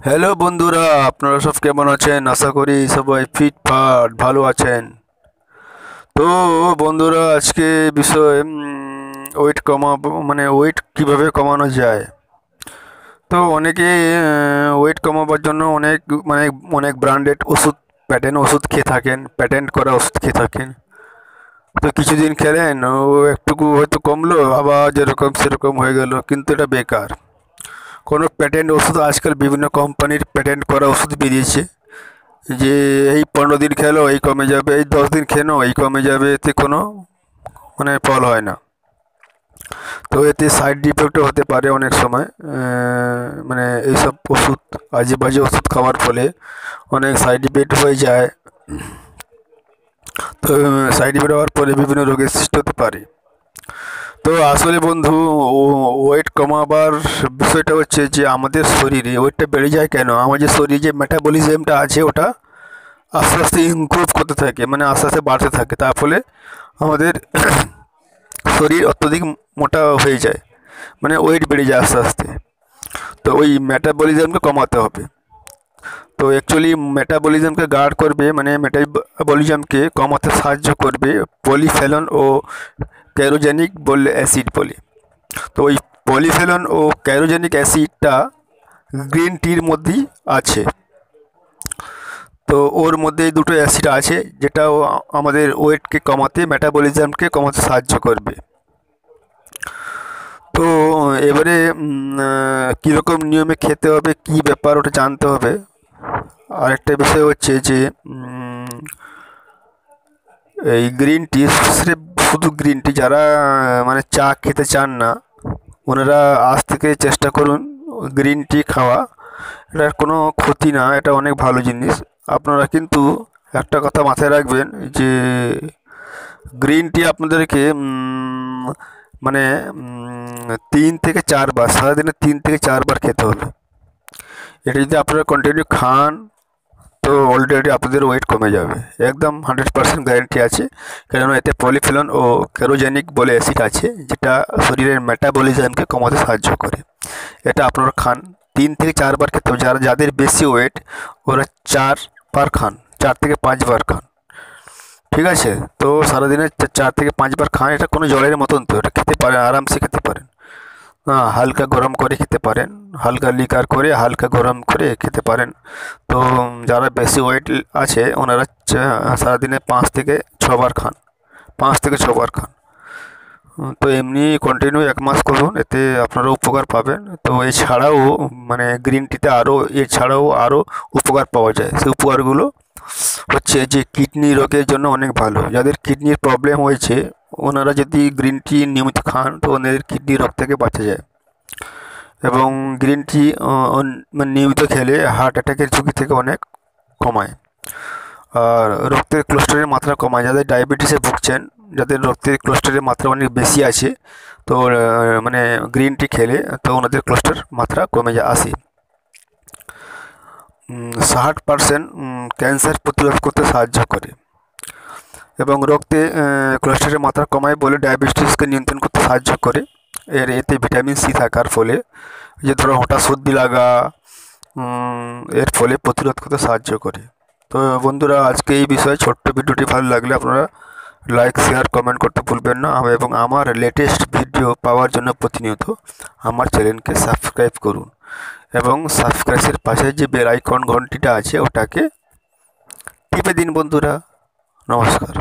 Hello বন্ধুরা, আপনারা সব কেমন আছেন? আশা করি সবাই ফিটফাট ভালো আছেন। তো বন্ধুরা, আজকে বিষয় ওয়েট কমাবো, মানে ওয়েট কিভাবে কমানো যায়। তো অনেকে ওয়েট কমাবার জন্য অনেক মানে অনেক ব্র্যান্ডেড ওষুধ, প্যাটেন্ট ওষুধ খেয়ে থাকেন, প্যাটেন্ট করা ওষুধ খেয়ে থাকেন। তো কিছুদিন খেলেন, ও একটুকু হয়তো কমলো, আবার যেরকম সেরকম হয়ে গেল, কিন্তু এটা বেকার। কোনো প্যাটেন্ট ওষুধ, আজকাল বিভিন্ন কোম্পানির প্যাটেন্ট করা ওষুধ বেরিয়েছে যে এই 15 দিন খেলো এই কমে যাবে, এই 10 দিন খেলো এই কমে যাবে, এতে কোনো ফল হয় না। তো এতে সাইড ইফেক্টও হতে পারে অনেক সময়। এইসব ওষুধ, আজে বাজে ওষুধ খাওয়ার ফলে অনেক সাইড ইফেক্ট হয়ে যায়। তো সাইড ইফেক্ট হওয়ার পরে বিভিন্ন রোগের সৃষ্টি হতে পারে। তো আসলে বন্ধু, ওয়েট কমাবার বিষয়টা হচ্ছে যে আমাদের শরীরে ওয়েটটা বেড়ে যায় কেন? আমাদের শরীরে যে মেটাবলিজমটা আছে ওটা আস্তে আস্তে ইমপ্রুভ করতে থাকে, মানে আস্তে আস্তে বাড়তে থাকে। তার ফলে আমাদের শরীর অত্যধিক মোটা হয়ে যায়, মানে ওয়েট বেড়ে যায় আস্তে আস্তে। তো ওই মেটাবলিজমকে কমাতে হবে। তো অ্যাকচুয়ালি মেটাবলিজমকে গার্ড করবে, মানে মেটাবলিজমকে কমাতে সাহায্য করবে পলিফেলন ও ক্যারোজেনিক বলে অ্যাসিড বলে। তো ওই পলিফেলন ও ক্যারোজেনিক অ্যাসিডটা গ্রিন টির মধ্যেই আছে। তো ওর মধ্যে এই দুটো অ্যাসিড আছে, যেটা আমাদের ওয়েটকে কমাতে, মেটাবলিজমকে কমাতে সাহায্য করবে। তো এবারে কীরকম নিয়মে খেতে হবে, কি ব্যাপার, ওটা জানতে হবে। আরেকটা বিষয় হচ্ছে যে এই গ্রিন টি, শুধু গ্রিন টি, যারা মানে চা খেতে চান না, ওনারা আজ থেকে চেষ্টা করুন গ্রিন টি খাওয়া। এটার কোনো ক্ষতি না, এটা অনেক ভালো জিনিস। আপনারা কিন্তু একটা কথা মাথায় রাখবেন যে গ্রিন টি আপনাদেরকে 3 থেকে 4 বার, সারাদিনে 3 থেকে 4 বার খেতে হবে। এটা যদি আপনারা কন্টিনিউ খান তো অলরেডি আপনাদের ওয়েট কমে যাবে, একদম 100% গ্যারেন্টি আছে। কেননা এতে পলিফেলন ও ক্যারোজেনিক বলে অ্যাসিড আছে, যেটা শরীরের মেটাবলিজমকে কমাতে সাহায্য করে। এটা আপনারা খান, 3 থেকে 4 বার খেতে হবে। যাদের বেশি ওয়েট, ওরা 4 বার খান, 4 থেকে 5 বার খান, ঠিক আছে? তো সারাদিনে 4 থেকে 5 বার খান। এটা কোনো জলের মতন, তো এটা খেতে পারেন, আরামসে খেতে পারেন। হ্যাঁ, হালকা গরম করে খেতে পারেন, হালকা লিকার করে হালকা গরম করে খেতে পারেন। তো যারা বেশি ওয়েট আছে ওনারা সারাদিনে 5 থেকে 6 বার খান, 5 থেকে 6 বার খান। তো এমনি কন্টিনিউ 1 মাস করুন, এতে আপনারা উপকার পাবেন। তো এছাড়াও গ্রিন টিতে এছাড়াও আরও উপকার পাওয়া যায়। সেই উপকারগুলো হচ্ছে যে কিডনি রোগের জন্য অনেক ভালো। যাদের কিডনির প্রবলেম হয়েছে, ওনারা যদি গ্রিন টি নিয়মিত খান তো ওনাদের কিডনি রোগ থেকে বাঁচা যায়। এবং গ্রিন টি নিয়মিত খেলে হার্ট অ্যাটাকের ঝুঁকি থেকে অনেক কমায়। আর রক্তের কোলেস্টেরলের মাত্রা কমায়। যাদের ডায়াবেটিসে ভুগছেন, যাদের রক্তের কোলেস্টেরলের মাত্রা অনেক বেশি আছে, তো গ্রিন টি খেলে তো ওনাদের কোলেস্টেরল মাত্রা কমে আসে। 60% ক্যান্সার প্রতিরোধ করতে সাহায্য করে। এবং রক্তে কোলেস্টেরলের মাত্রা কমায় বলে ডায়াবেটিসকে নিয়ন্ত্রণ করতে সাহায্য করে। এতে ভিটামিন সি থাকার ফলে, যে ধরো হঠাৎ সর্দি লাগা, এর ফলে প্রতিরোধ করতে সাহায্য করে। তো বন্ধুরা, আজকে এই বিষয়ে ছোট্ট ভিডিওটি ভালো লাগলে আপনারা লাইক, শেয়ার, কমেন্ট করতে ভুলবেন না। এবং আমার লেটেস্ট ভিডিও পাওয়ার জন্য প্রতিনিয়ত আমার চ্যানেলকে সাবস্ক্রাইব করুন। এবং সাবস্ক্রাইবের পাশে যে বেল আইকন ঘন্টিটা আছে ওটাকে টিপে দিন বন্ধুরা। নমস্কার।